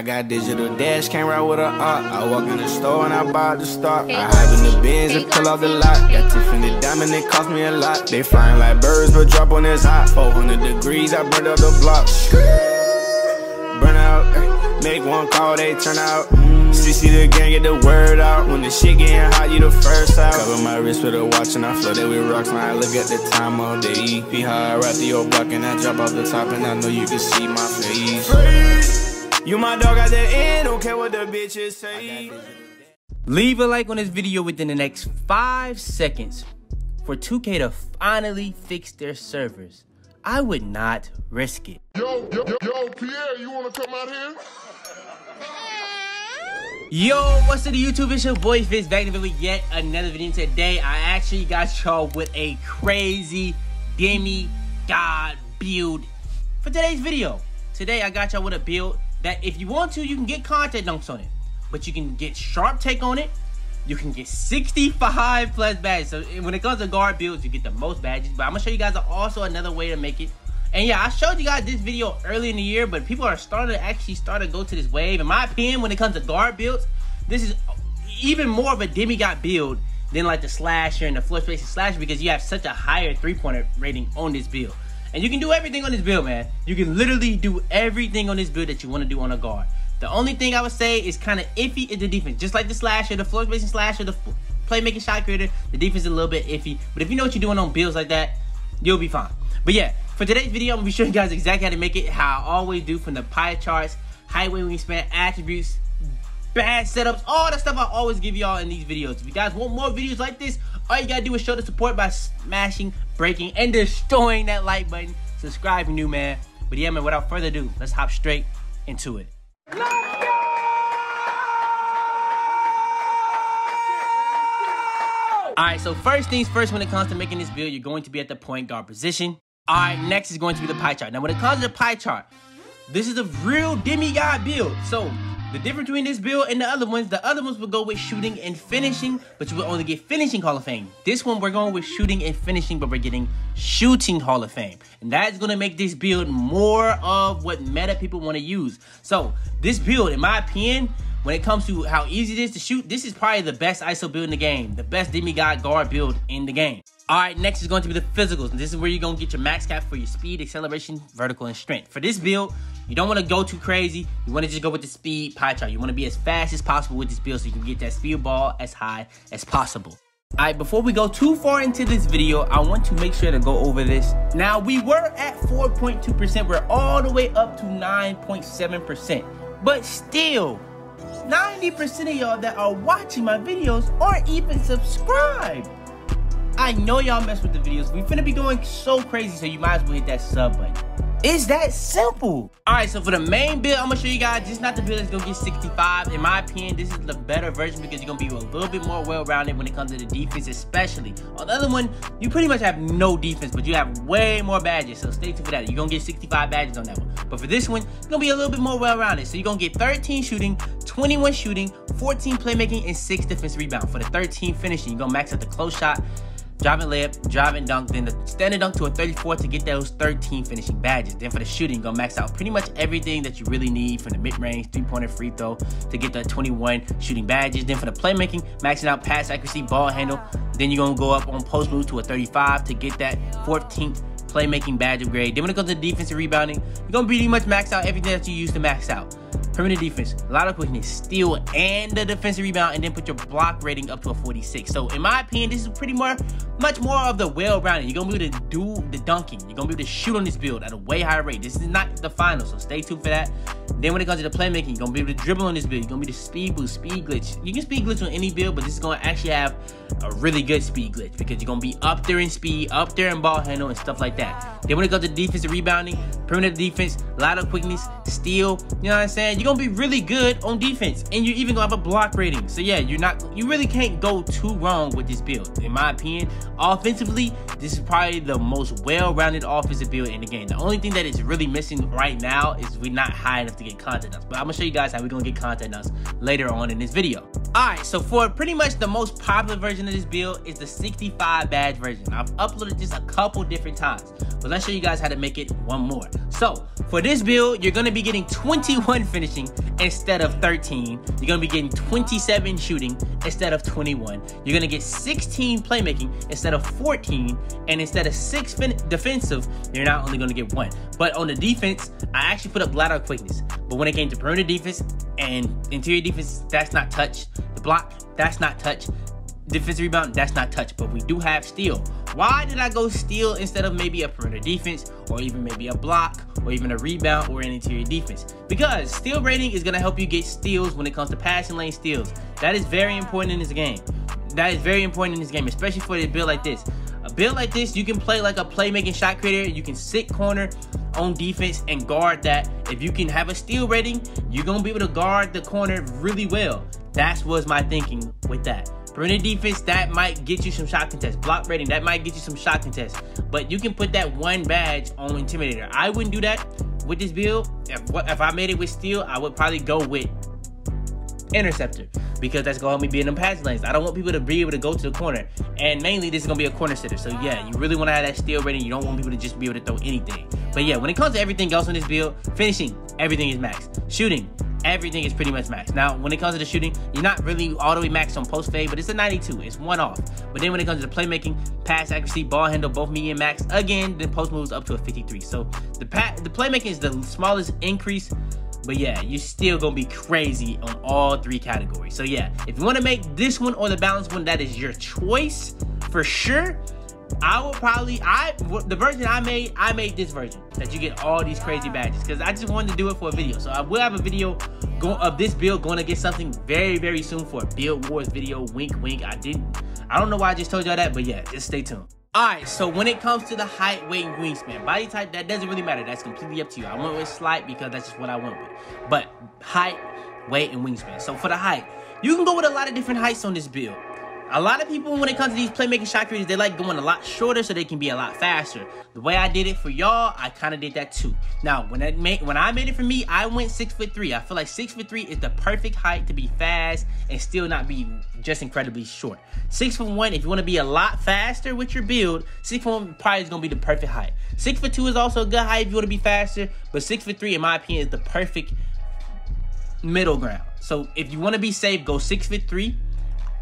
I got digital dash, can't ride with a op. I walk in the store and I buy the stock. I hide in the bins and pull off the lot. Got Tiffany diamond, it cost me a lot. They flying like birds, but drop on this hot. 400 degrees, I burned up the block. Burn out, make one call, they turn out. CC the gang, get the word out. When the shit getting hot, you the first out. Cover my wrist with a watch and I flooded with rocks. Now I look at the time all day. Be high, right through your block and I drop off the top and I know you can see my face. You my dog at the end, don't care what the bitches say. Leave a like on this video within the next 5 seconds for 2K to finally fix their servers. I would not risk it. Yo, Pierre, you wanna come out here? Yo, what's up YouTube? It's your boy Fitz back in the video with yet another video. Today I actually got y'all with a crazy Demigod build for today's video. Today I got y'all with a build that if you want to, you can get contact dunks on it. But you can get sharp take on it. You can get 65 plus badges. So when it comes to guard builds, you get the most badges. But I'm gonna show you guys also another way to make it. And yeah, I showed you guys this video early in the year, but people are starting to go to this wave. In my opinion, when it comes to guard builds, this is even more of a demigod build than like the slasher and the floor spacing slasher, because you have such a higher three-pointer rating on this build. And you can do everything on this build, man. You can literally do everything on this build that you want to do on a guard. The only thing I would say is kind of iffy is the defense. Just like the slasher, the floor spacing slasher, the playmaking shot creator, the defense is a little bit iffy. But if you know what you're doing on builds like that, you'll be fine. But yeah, for today's video, I'm going to be showing you guys exactly how to make it, how I always do, from the pie charts, highway wingspan, attributes, bad setups, all the stuff I always give y'all in these videos. If you guys want more videos like this, all you gotta do is show the support by smashing, breaking, and destroying that like button. Subscribe if you're new, man. But yeah, man, without further ado, let's hop straight into it. Let's go! Alright, so first things first, when it comes to making this build, you're going to be at the point guard position. Alright, next is going to be the pie chart. Now, when it comes to the pie chart, this is a real demigod build. So the difference between this build and the other ones will go with shooting and finishing, but you will only get finishing Hall of Fame. This one, we're going with shooting and finishing, but we're getting shooting Hall of Fame. And that's going to make this build more of what meta people want to use. So this build, in my opinion, when it comes to how easy it is to shoot, this is probably the best ISO build in the game, the best demigod guard build in the game. Alright, next is going to be the physicals. And this is where you're going to get your max cap for your speed, acceleration, vertical, and strength. For this build, you don't want to go too crazy. You want to just go with the speed pie chart. You want to be as fast as possible with this build so you can get that speed ball as high as possible. Alright, before we go too far into this video, I want to make sure to go over this. Now, we were at 4.2%. We're all the way up to 9.7%. But still, 90% of y'all that are watching my videos aren't even subscribed. I know y'all mess with the videos. We finna be going so crazy, so you might as well hit that sub button. It's that simple. Alright, so for the main build, I'm gonna show you guys, this is not the build that's gonna get 65. In my opinion, this is the better version because you're gonna be a little bit more well-rounded when it comes to the defense, especially. On the other one, you pretty much have no defense, but you have way more badges, so stay tuned for that. You're gonna get 65 badges on that one. But for this one, it's gonna be a little bit more well-rounded. So you're gonna get 13 shooting, 21 shooting, 14 playmaking, and 6 defensive rebound. For the 13 finishing, you're gonna max out the close shot, driving layup, driving dunk, then the standard dunk to a 34 to get those 13 finishing badges. Then for the shooting, you're gonna max out pretty much everything that you really need from the mid-range, three-pointer, free throw to get the 21 shooting badges. Then for the playmaking, maxing out pass accuracy, ball handle. Then you're gonna go up on post move to a 35 to get that 14th playmaking badge upgrade. Then when it comes to defensive rebounding, you're gonna pretty much max out everything that you used to max out. Perimeter defense, a lot of quickness, steal, and the defensive rebound, and then put your block rating up to a 46. So in my opinion, this is pretty much more of the well-rounded. You're gonna be able to do the dunking. You're gonna be able to shoot on this build at a way higher rate. This is not the final, so stay tuned for that. Then when it comes to the playmaking, you're gonna be able to dribble on this build. You're gonna be the speed boost, speed glitch. You can speed glitch on any build, but this is gonna actually have a really good speed glitch because you're gonna be up there in speed, up there in ball handle, and stuff like that. Then when it comes to defensive rebounding, perimeter defense, a lot of quickness, steal, you know what I'm saying? You're gonna be really good on defense, and you're even gonna have a block rating. So yeah, you really can't go too wrong with this build. In my opinion, offensively, this is probably the most well-rounded offensive build in the game. The only thing that is really missing right now is we're not high enough to get content dunks. But I'm gonna show you guys how we're gonna get content dunks later on in this video. Alright, so for pretty much the most popular version of this build is the 65 badge version. I've uploaded this a couple different times, but let's show you guys how to make it one more. So for this build, you're gonna be getting 21 finishing instead of 13. You're gonna be getting 27 shooting instead of 21. You're gonna get 16 playmaking instead of 14, and instead of 6 defensive, you're not only gonna get 1. But on the defense, I actually put up lateral quickness. But when it came to perimeter defense and interior defense, that's not touched. The block, that's not touched. Defensive rebound, that's not touched, but we do have steal. Why did I go steal instead of maybe a perimeter defense, or even maybe a block, or even a rebound, or an interior defense? Because steal rating is going to help you get steals when it comes to passing lane steals. That is very important in this game. That is very important in this game, especially for a build like this. A build like this, you can play like a playmaking shot creator. You can sit corner on defense and guard that. If you can have a steal rating, you're going to be able to guard the corner really well. That was my thinking with that. Perimeter defense, that might get you some shot contests. Block rating, that might get you some shot contests. But you can put that 1 badge on Intimidator. I wouldn't do that with this build. If I made it with steal, I would probably go with Interceptor, because that's gonna help me be in them passing lanes. I don't want people to be able to go to the corner, and mainly this is gonna be a corner sitter. So yeah, you really want to have that steal rating. You don't want people to just be able to throw anything. But yeah, when it comes to everything else on this build, finishing, everything is max. Shooting, everything is pretty much max. Now, when it comes to the shooting, you're not really all the way max on post fade, but it's a 92. It's 1 off. But then when it comes to the playmaking, pass accuracy, ball handle, both medium max, again, then post moves up to a 53. So the playmaking is the smallest increase. But yeah, you're still gonna be crazy on all 3 categories. So yeah, if you want to make this one or the balanced one, that is your choice for sure. I will probably, the version I made this version that you get all these crazy badges, because I just wanted to do it for a video. So I will have a video of this build going to get something very, very soon for a Build Wars video. Wink, wink. I don't know why I just told y'all that, but yeah, just stay tuned. Alright, so when it comes to the height, weight, and wingspan, body type, that doesn't really matter. That's completely up to you. I went with slight because that's just what I went with. But height, weight, and wingspan. So for the height, you can go with a lot of different heights on this build. A lot of people, when it comes to these playmaking shot creators, they like going a lot shorter so they can be a lot faster. The way I did it for y'all, I kind of did that too. Now, when I made it for me, I went 6'3". I feel like 6'3" is the perfect height to be fast and still not be just incredibly short. 6'1", if you want to be a lot faster with your build, 6'1" probably is going to be the perfect height. 6'2" is also a good height if you want to be faster, but 6'3", in my opinion, is the perfect middle ground. So if you want to be safe, go 6'3".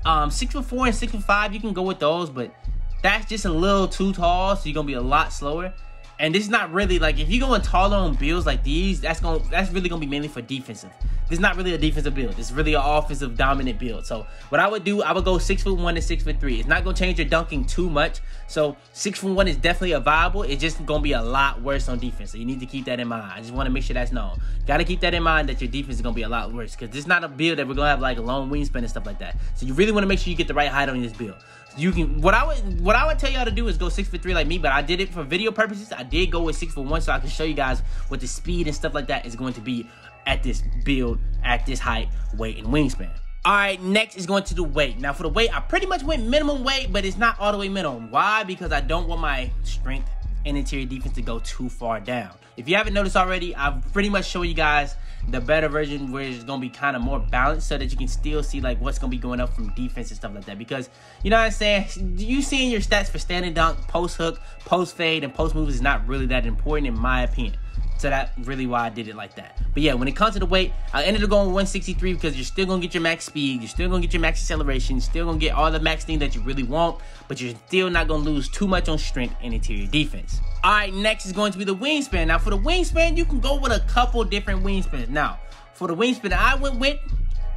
6'4" and 6'5", you can go with those, but that's just a little too tall, so you're gonna be a lot slower. And this is not really, like, if you're going taller on builds like these, that's really gonna be mainly for defensive. This is not really a defensive build. This is really an offensive dominant build. So what I would do, I would go 6'1" and 6'3". It's not gonna change your dunking too much. So 6'1" is definitely a viable. It's just gonna be a lot worse on defense. So you need to keep that in mind. I just want to make sure that's known. Gotta keep that in mind that your defense is gonna be a lot worse, because this is not a build that we're gonna have like a long wingspan and stuff like that. So you really want to make sure you get the right height on this build. You can, what I would tell y'all to do is go 6'3" like me, but I did it for video purposes. I did go with 6'1" so I can show you guys what the speed and stuff like that is going to be at this build, at this height, weight, and wingspan. Alright, next is going to the weight. Now for the weight, I pretty much went minimum weight, but it's not all the way minimum. Why? Because I don't want my strength and interior defense to go too far down. If you haven't noticed already, I've pretty much shown you guys the better version where it's going to be kind of more balanced so that you can still see like what's going to be going up from defense and stuff like that. Because, you know what I'm saying, you seeing your stats for standing dunk, post hook, post fade, and post moves is not really that important in my opinion. So that's really why I did it like that. But yeah, when it comes to the weight, I ended up going 163 because you're still going to get your max speed. You're still going to get your max acceleration. You're still going to get all the max things that you really want. But you're still not going to lose too much on strength and interior defense. All right, next is going to be the wingspan. Now, for the wingspan, you can go with a couple different wingspans. Now, for the wingspan I went with,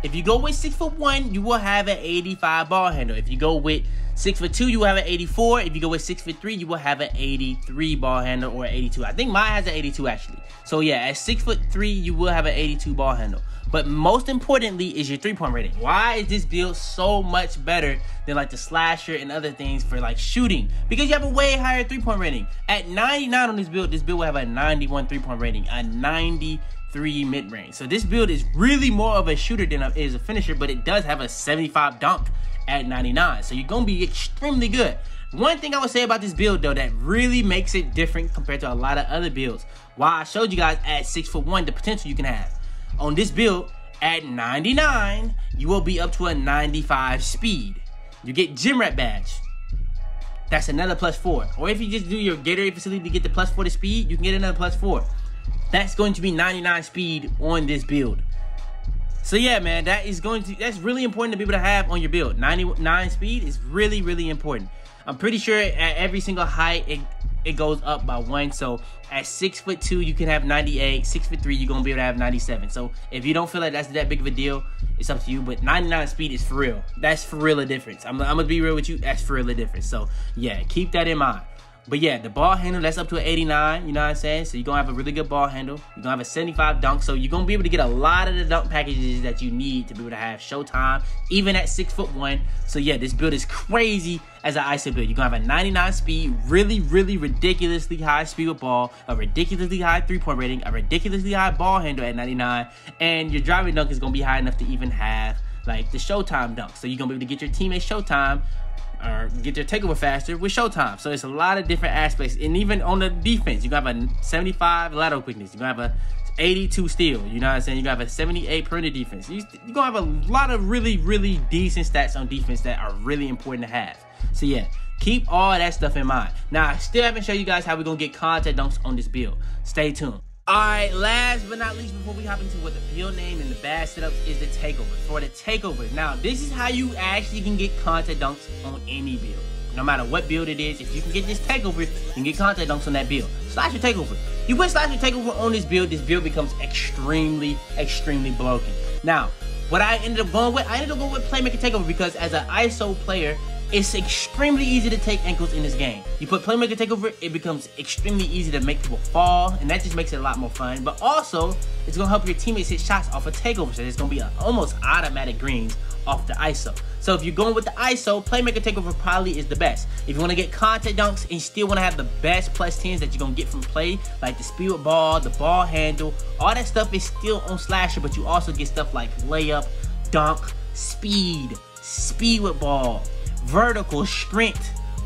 if you go with 6'1", you will have an 85 ball handle. If you go with 6'2", you will have an 84. If you go with 6'3", you will have an 83 ball handle or 82. I think mine has an 82 actually. So yeah, at 6'3", you will have an 82 ball handle. But most importantly is your 3-point rating. Why is this build so much better than like the slasher and other things for like shooting? Because you have a way higher 3-point rating. At 99 on this build will have a 91 3-point rating, a 93 mid-range. So this build is really more of a shooter than it is a finisher, but it does have a 75 dunk at 99. So you're gonna be extremely good. One thing I would say about this build though that really makes it different compared to a lot of other builds, why I showed you guys at 6'1" the potential you can have. On this build, at 99, you will be up to a 95 speed. You get gym rat badge. That's another +4. Or if you just do your Gatorade facility to get the +4 to speed, you can get another +4. That's going to be 99 speed on this build. So yeah, man, that's really important to be able to have on your build. 99 speed is really, really important. I'm pretty sure at every single height, it goes up by 1. So at 6'2", you can have 98. 6'3", you're gonna be able to have 97. So if you don't feel like that's that big of a deal, it's up to you. But 99 speed is for real. That's for real a difference. I'm gonna be real with you. That's for real a difference. So yeah, keep that in mind. But yeah, the ball handle, that's up to an 89, you know what I'm saying? So you're going to have a really good ball handle. You're going to have a 75 dunk. So you're going to be able to get a lot of the dunk packages that you need to be able to have showtime, even at 6'1". So yeah, this build is crazy as an ISO build. You're going to have a 99 speed, really, really ridiculously high speed with ball, a ridiculously high 3-point rating, a ridiculously high ball handle at 99, and your driving dunk is going to be high enough to even have like the showtime dunk. So you're going to be able to get your teammates showtime, or get their takeover faster with showtime. So it's a lot of different aspects. And even on the defense, you're going to have a 75 lateral quickness. You're going to have a 82 steal. You know what I'm saying? You're going to have a 78 perimeter defense. You're going to have a lot of really, really decent stats on defense that are really important to have. So yeah, keep all that stuff in mind. Now, I still haven't shown you guys how we're going to get contact dunks on this build. Stay tuned. Alright, last but not least, before we hop into what the build name and the bad setups is the takeover. For the takeover, now this is how you actually can get contact dunks on any build. No matter what build it is, if you can get this takeover, you can get contact dunks on that build. Slash your takeover. You put slash your takeover on this build becomes extremely, extremely broken. Now, what I ended up going with, Playmaking Takeover because as an ISO player, it's extremely easy to take ankles in this game. You put Playmaking Takeover, it becomes extremely easy to make people fall, and that just makes it a lot more fun. But also, it's gonna help your teammates hit shots off a takeover, so it's gonna be almost automatic greens off the ISO. So if you're going with the ISO, Playmaking Takeover probably is the best. If you wanna get contact dunks and you still wanna have the best +10s that you're gonna get from play, like the speed with ball, the ball handle, all that stuff is still on Slasher, but you also get stuff like layup, dunk, speed with ball, vertical, sprint,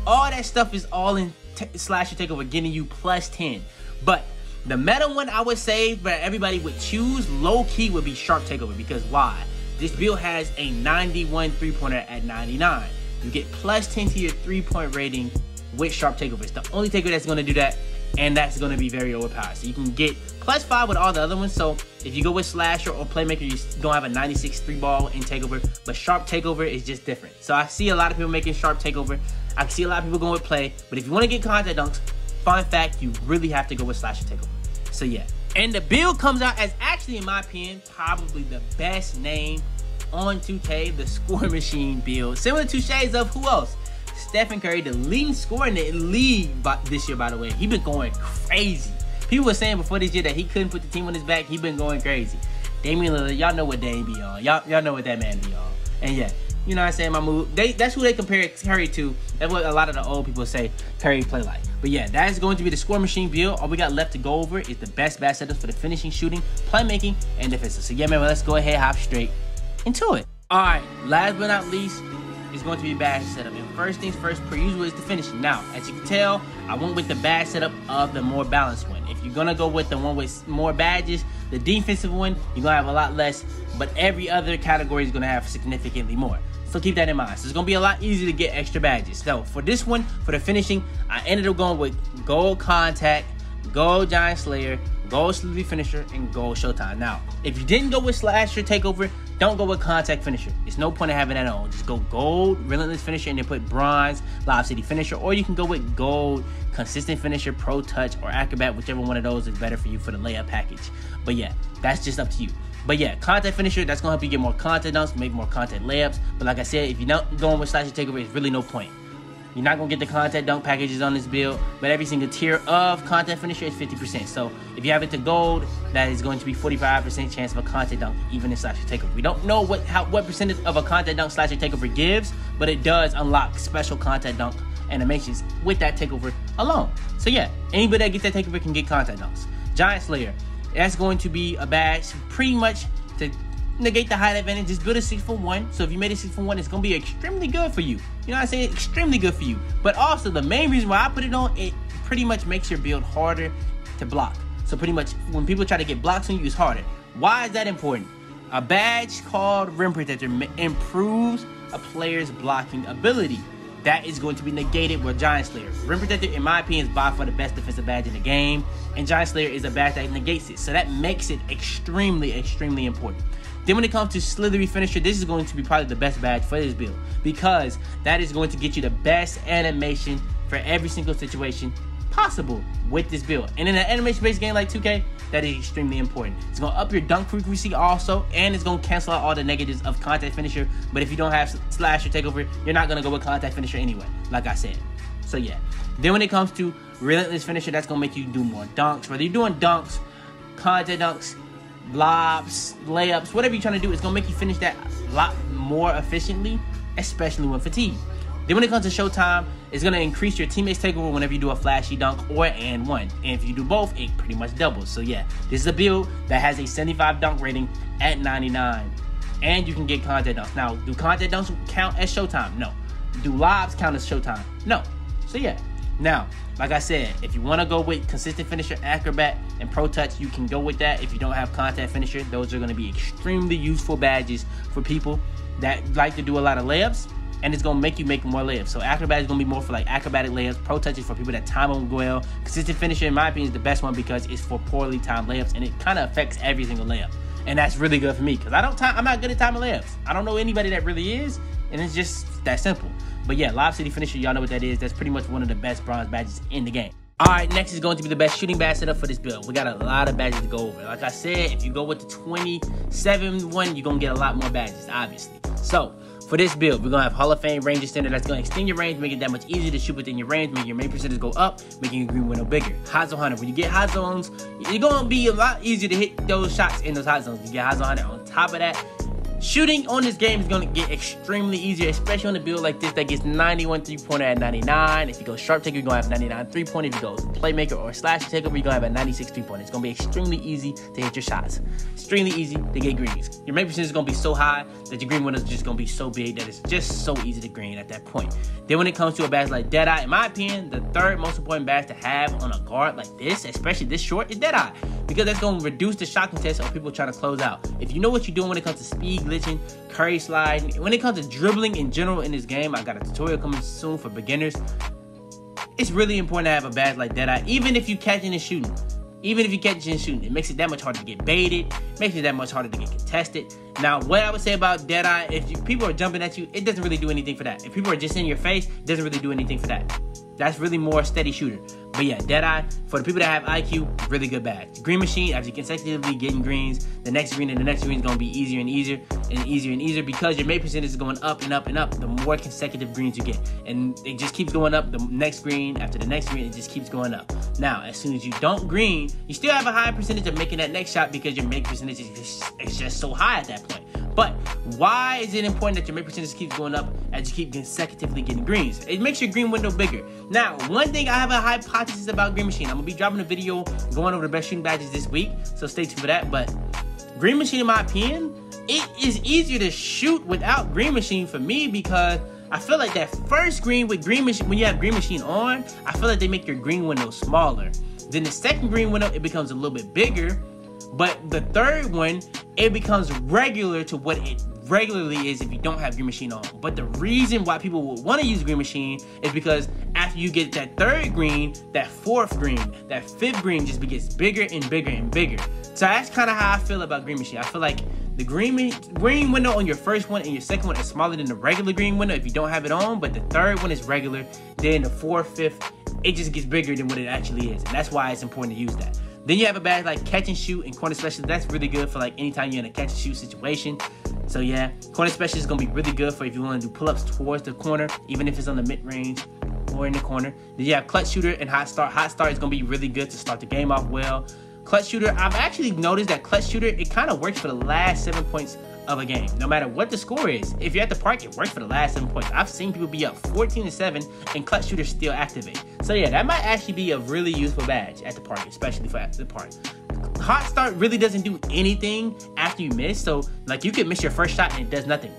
all that stuff is all in Slasher Takeover, getting you +10. But the meta one I would say that everybody would choose low-key would be Sharp Takeover, because why? This build has a 91 3-pointer at 99. You get +10 to your 3-point rating with Sharp Takeover. It's the only takeover that's going to do that, and that's going to be very overpowered. So you can get +5 with all the other ones. So if you go with Slasher or Playmaker, you're going to have a 96 3-ball in Takeover. But Sharp Takeover is just different. So I see a lot of people making Sharp Takeover. I see a lot of people going with Play. But if you want to get contact dunks, fun fact, you really have to go with Slasher Takeover. So yeah. And the build comes out as actually, in my opinion, probably the best name on 2K, the score machine build. Similar to shades of who else? Stephen Curry, the leading scorer in the league this year, by the way. He been going crazy. People were saying before this year that he couldn't put the team on his back. He been going crazy. Damian Lillard, y'all know what Dame be on. Y'all know what that man be on. And yeah, you know what I'm saying, my move. That's who they compare Curry to. That's what a lot of the old people say Curry play like. But yeah, that is going to be the score machine build. All we got left to go over is the best setups for the finishing, shooting, playmaking, and defensive. So yeah, man, let's go ahead, hop straight into it. All right, last but not least, is going to be badge setup. And first things first, per usual, is the finishing. Now, as you can tell, I went with the badge setup of the more balanced one. If you're gonna go with the one with more badges, the defensive one, you're gonna have a lot less, but every other category is gonna have significantly more. So keep that in mind. So it's gonna be a lot easier to get extra badges. So for this one, for the finishing, I ended up going with Gold Contact, Gold Giant Slayer, Gold Sleepy Finisher, and Gold Showtime. Now, if you didn't go with Slasher Takeover, don't go with Contact Finisher. There's no point in having that on. Just go Gold Relentless Finisher and then put Bronze Lob City Finisher, or you can go with Gold Consistent Finisher, Pro Touch, or Acrobat, whichever one of those is better for you for the layup package. But yeah, that's just up to you. But yeah, Contact Finisher, that's gonna help you get more contact dunks, make more contact layups. But like I said, if you're not going with Slasher Takeover, it's really no point. You're not going to get the contact dunk packages on this build, but every single tier of contact finisher is 50%. So if you have it to gold, that is going to be 45% chance of a contact dunk, even in Slasher Takeover. We don't know what percentage of a contact dunk Slasher Takeover gives, but it does unlock special contact dunk animations with that takeover alone. So yeah, anybody that gets that takeover can get contact dunks. Giant Slayer, that's going to be a badge pretty much to negate the height advantage. Just build a 6'1". So if you made a 6'1", it's gonna be extremely good for you. You know what I'm saying? Extremely good for you. But also the main reason why I put it on, it pretty much makes your build harder to block. So pretty much when people try to get blocks on you, it's harder. Why is that important? A badge called Rim Protector improves a player's blocking ability. That is going to be negated with Giant Slayer. Rim Protector, in my opinion, is by far the best defensive badge in the game, and Giant Slayer is a badge that negates it. So that makes it extremely, extremely important. Then when it comes to Slithery Finisher, this is going to be probably the best badge for this build, because that is going to get you the best animation for every single situation possible with this build. And in an animation-based game like 2K, that is extremely important. It's going to up your dunk frequency also, and it's going to cancel out all the negatives of Contact Finisher. But if you don't have Slash or Takeover, you're not going to go with Contact Finisher anyway, like I said. So yeah. Then when it comes to Relentless Finisher, that's going to make you do more dunks. Whether you're doing dunks, contact dunks, lobs, layups, whatever you're trying to do, it's going to make you finish that a lot more efficiently, especially when fatigued. Then when it comes to Showtime, it's going to increase your teammates' takeover whenever you do a flashy dunk or and one. And if you do both, it pretty much doubles. So yeah, this is a build that has a 75 dunk rating at 99. And you can get contact dunks. Now, do contact dunks count as Showtime? No. Do lobs count as Showtime? No. So yeah. Now, like I said, if you want to go with Consistent Finisher, Acrobat, and Pro Touch, you can go with that. If you don't have Contact Finisher, those are going to be extremely useful badges for people that like to do a lot of layups. And it's going to make you make more layups. So Acrobat is going to be more for like acrobatic layups. Pro Touch is for people that time them well. Consistent Finisher, in my opinion, is the best one because it's for poorly timed layups. And it kind of affects every single layup. And that's really good for me because I'm not good at timing layups. I don't know anybody that really is. And it's just that simple. But yeah, Lob City Finisher, y'all know what that is. That's pretty much one of the best bronze badges in the game. Alright, next is going to be the best shooting badge setup for this build. We got a lot of badges to go over. Like I said, if you go with the 27 one, you're going to get a lot more badges, obviously. So, for this build, we're going to have Hall of Fame range extender. That's going to extend your range, make it that much easier to shoot within your range, make your main percentage go up, making your green window bigger. Hot Zone Hunter. When you get Hot Zones, you're going to be a lot easier to hit those shots in those Hot Zones. You get Hot Zone Hunter. On top of that, shooting on this game is going to get extremely easier, especially on a build like this that gets 91 three-pointer at 99. If you go Sharp Taker, you're going to have 99 three-pointer. If you go Playmaker or Slash Takeover, you're going to have a 96 three-pointer. It's going to be extremely easy to hit your shots. Extremely easy to get greens. Your main percentage is going to be so high that your green window is just going to be so big that it's just so easy to green at that point. Then when it comes to a badge like Deadeye, in my opinion, the third most important badge to have on a guard like this, especially this short, is Deadeye. Because that's going to reduce the shot contest of people trying to close out. If you know what you're doing when it comes to speed glitching, curry sliding, when it comes to dribbling in general in this game, I got a tutorial coming soon for beginners. It's really important to have a badge like Deadeye, even if you catching and shooting. Even if you catch and shooting, it makes it that much harder to get baited, makes it that much harder to get contested. Now, what I would say about Deadeye, if people are jumping at you, it doesn't really do anything for that. If people are just in your face, it doesn't really do anything for that. That's really more a steady shooter. But yeah, Deadeye, for the people that have IQ, really good badge. Green Machine, as you consecutively getting greens, the next green and the next green is going to be easier and easier and easier and easier because your mate percentage is going up and up and up the more consecutive greens you get. And it just keeps going up. The next green after the next green, it just keeps going up. Now, as soon as you don't green, you still have a high percentage of making that next shot because your make percentage is just so high at that point. But why is it important that your make percentage keeps going up as you keep consecutively getting greens? It makes your green window bigger. Now, one thing I have a hypothesis about Green Machine. I'm going to be dropping a video going over the best shooting badges this week, so stay tuned for that. But Green Machine, in my opinion, it is easier to shoot without Green Machine for me because I feel like that first green with Green Machine, when you have Green Machine on, I feel like they make your green window smaller. Then the second green window, it becomes a little bit bigger. But the third one, it becomes regular to what it regularly is if you don't have Green Machine on. But the reason why people will want to use Green Machine is because after you get that third green, that fourth green, that fifth green just gets bigger and bigger and bigger. So that's kind of how I feel about Green Machine. I feel like the green window on your first one and your second one is smaller than the regular green window if you don't have it on, but the third one is regular. Then the fourth, fifth, it just gets bigger than what it actually is. And that's why it's important to use that. Then you have a badge like Catch and Shoot and Corner Specialist. That's really good for like anytime you're in a catch and shoot situation. So yeah, Corner Specialist is going to be really good for if you want to do pull-ups towards the corner, even if it's on the mid-range or in the corner. Then you have Clutch Shooter and Hot Start. Hot Start is going to be really good to start the game off well. Clutch Shooter, I've actually noticed that Clutch Shooter, it kind of works for the last 7 points of a game. No matter what the score is, if you're at the park, it works for the last 7 points. I've seen people be up 14-7 and Clutch Shooter still activate. So yeah, that might actually be a really useful badge at the park, especially for at the park. hot start really doesn't do anything after you miss. So like you could miss your first shot and it does nothing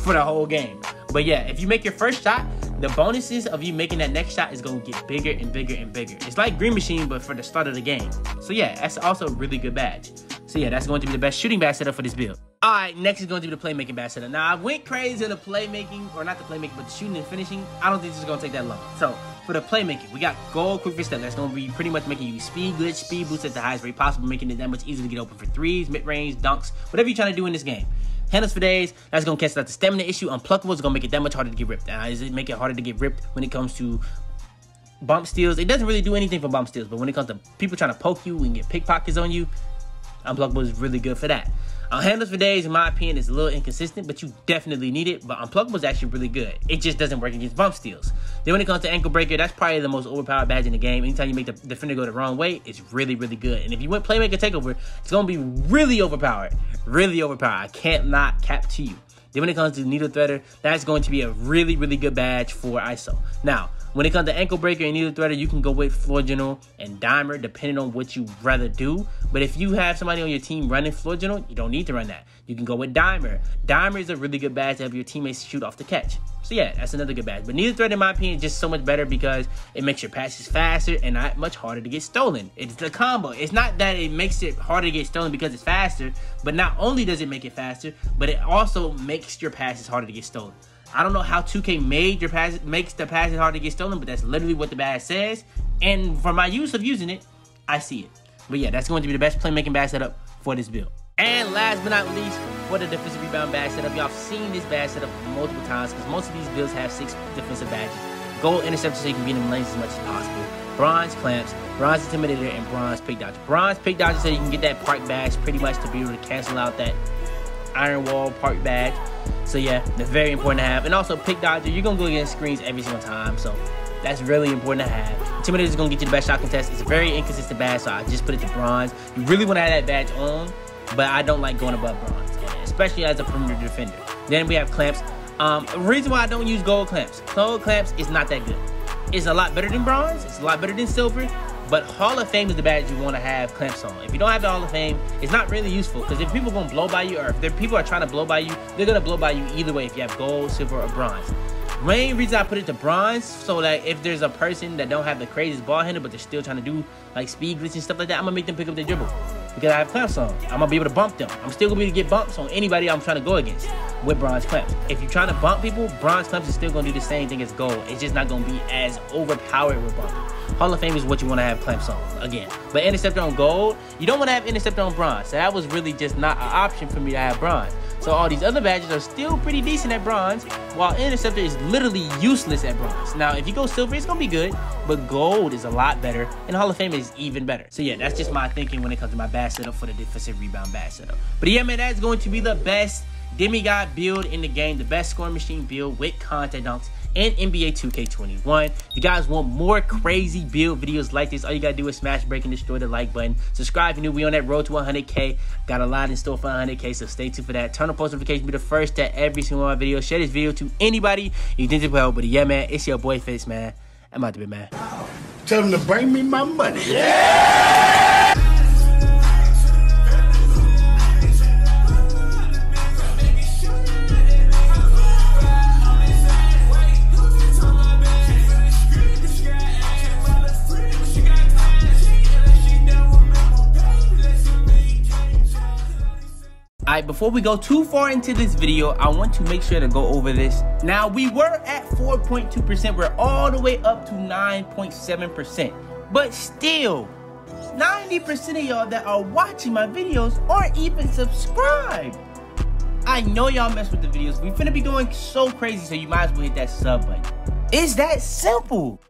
for the whole game. But yeah, if you make your first shot, the bonuses of you making that next shot is going to get bigger and bigger and bigger. It's like Green Machine, but for the start of the game. So yeah, that's also a really good badge. So yeah, that's going to be the best shooting badge setup for this build. All right, next is going to be the playmaking badge setup. Now, I went crazy on the playmaking, or not the playmaking, but the shooting and finishing. I don't think this is going to take that long. So for the playmaking, we got gold quick fit step. That's going to be pretty much making you speed glitch, speed boost at the highest rate possible, making it that much easier to get open for threes, mid-range, dunks, whatever you're trying to do in this game. Handles for days, that's going to cancel out the stamina issue. Unpluckables is going to make it that much harder to get ripped. Now, does it make it harder to get ripped when it comes to bump steals? It doesn't really do anything for bump steals, but when it comes to people trying to poke you and get pickpockets on you, Unpluckable is really good for that. Handles for days, in my opinion, is a little inconsistent, but you definitely need it. But Unpluckable is actually really good. It just doesn't work against bump steals. Then when it comes to ankle breaker, that's probably the most overpowered badge in the game. Anytime you make the defender go the wrong way, it's really, really good. And if you went Playmaker Takeover, it's going to be really overpowered. Really overpowered. I can't not cap to you. Then when it comes to needle threader, that's going to be a really, really good badge for ISO. Now, when it comes to ankle breaker and needle threader, you can go with floor general and dimer depending on what you rather do. But if you have somebody on your team running floor general, you don't need to run that. You can go with dimer. Dimer is a really good badge to have your teammates shoot off the catch. So yeah, that's another good badge. But needle threader, in my opinion, is just so much better because it makes your passes faster and not much harder to get stolen. It's the combo. It's not that it makes it harder to get stolen because it's faster, but not only does it make it faster, but it also makes your passes harder to get stolen. I don't know how 2K makes the passes hard to get stolen, but that's literally what the badge says. And for my use of using it, I see it. But yeah, that's going to be the best playmaking badge setup for this build. And last but not least, for the defensive rebound badge setup, y'all have seen this badge setup multiple times because most of these builds have 6 defensive badges. Gold interceptor so you can be in the lanes as much as possible. Bronze clamps, bronze intimidator, and bronze pick dodger. Bronze pick dodger so you can get that park badge pretty much to be able to cancel out that iron wall park badge. So yeah, they're very important to have. And also pick dodger, you're gonna go against screens every single time, so that's really important to have. Intimidator is gonna get you the best shot contest. It's a very inconsistent badge, so I just put it to bronze. You really want to have that badge on, but I don't like going above bronze, especially as a perimeter defender. Then we have clamps. The reason why I don't use gold clamps. Gold clamps is not that good. It's a lot better than bronze. It's a lot better than silver. But Hall of Fame is the badge you want to have clamps on. If you don't have the Hall of Fame, it's not really useful. Because if people are going to blow by you, or if people are trying to blow by you, they're going to blow by you either way if you have gold, silver, or bronze. Main reason I put it to bronze, so that if there's a person that don't have the craziest ball handle, but they're still trying to do like speed glitch and stuff like that, I'm going to make them pick up their dribble. Because I have clamps on. I'm going to be able to bump them. I'm still going to be able to get bumps on anybody I'm trying to go against with bronze clamps. If you're trying to bump people, bronze clamps is still going to do the same thing as gold. It's just not going to be as overpowered with bumping. Hall of Fame is what you want to have clamps on, again. But interceptor on gold, you don't want to have interceptor on bronze. So that was really just not an option for me to have bronze. So all these other badges are still pretty decent at bronze, while interceptor is literally useless at bronze. Now, if you go silver, it's going to be good, but gold is a lot better, and Hall of Fame is even better. So yeah, that's just my thinking when it comes to my badge setup for the defensive rebound badge setup. But yeah, man, that's going to be the best Demigod build in the game, the best scoring machine build with contact dunks and NBA 2K21. If you guys want more crazy build videos like this, all you gotta do is smash, break, and destroy the like button. Subscribe if you're new. We on that road to 100K. Got a lot in store for 100K, so stay tuned for that. Turn on post notifications, be the first to every single one of my videos. Share this video to anybody you think it will help. But yeah, man, it's your boy Fitz, man. I'm out to be, man. Tell them to bring me my money. Yeah! Alright, before we go too far into this video, I want to make sure to go over this. Now, we were at 4.2%. We're all the way up to 9.7%. But still, 90% of y'all that are watching my videos aren't even subscribed. I know y'all mess with the videos. We finna be going so crazy, so you might as well hit that sub button. It's that simple.